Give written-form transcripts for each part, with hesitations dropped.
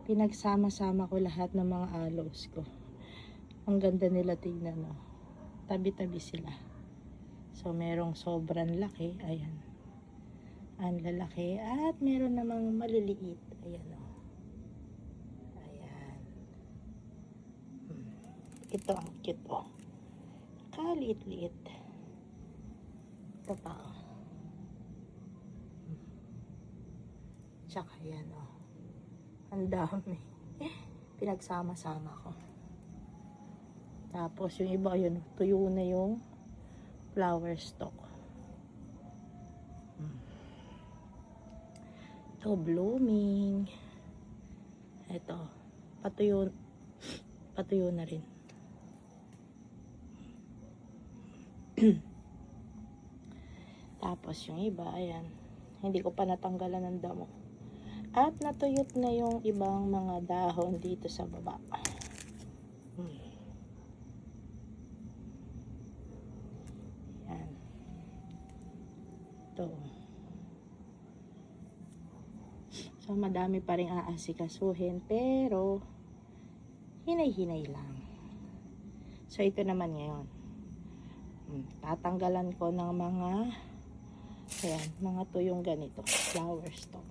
Pinagsama-sama ko lahat ng mga aloes ko. Ang ganda nila tingnan, no? Tabi-tabi sila. So, merong sobrang laki. Ayan. Ang lalaki. At meron namang maliliit. Ayan, no? Ayan. Ito ang cute, oh. Kaliit-liit. Ito pa, oh. Tsaka yan, oh. Ang dami. Pinagsama-sama ko. Tapos yung iba yun, tuyo na yung flower stalk. Ito blooming. Ito patuyo na rin. Tapos yung iba, ayan, hindi ko pa natanggalan ng damo. At natuyot na yung ibang mga dahon dito sa baba. Yan. Ito. So, madami pa rin aasikasuhin. Pero, hinay-hinay lang. So, ito naman ngayon. Tatanggalan ko ng mga, ayan, mga tuyong ganito. Flower stalk.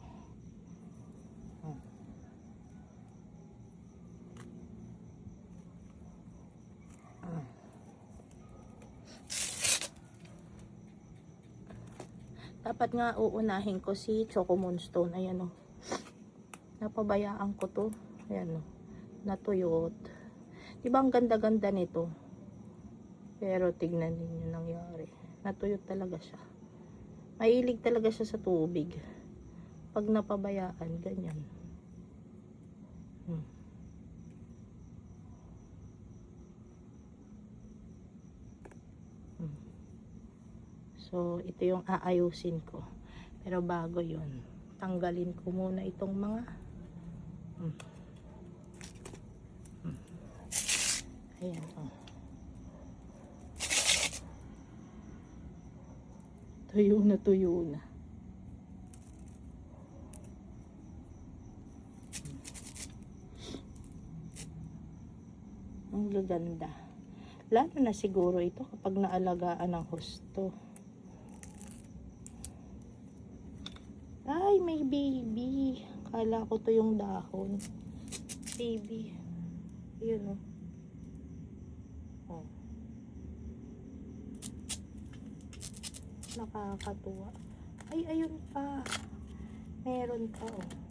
Dapat nga uunahin ko si Choco Moonstone. Ayan, o. Napabayaan ko to. Ayan, o. Natuyot. Diba ang ganda-ganda nito? Pero tignan ninyo nangyari. Natuyot talaga siya. Mahilig talaga siya sa tubig. Pag napabayaan, ganyan. So, ito yung aayusin ko. Pero bago yun, tanggalin ko muna itong mga ayan, oh. Tuyo na, tuyo na. Ang gaganda. Lalo na siguro ito kapag naalagaan ng husto. Ay, may baby. Kala ko to yung dahon. Baby. Ayun, oh. Oh. Nakakatuwa. Ay, ayun pa. Meron pa, oh.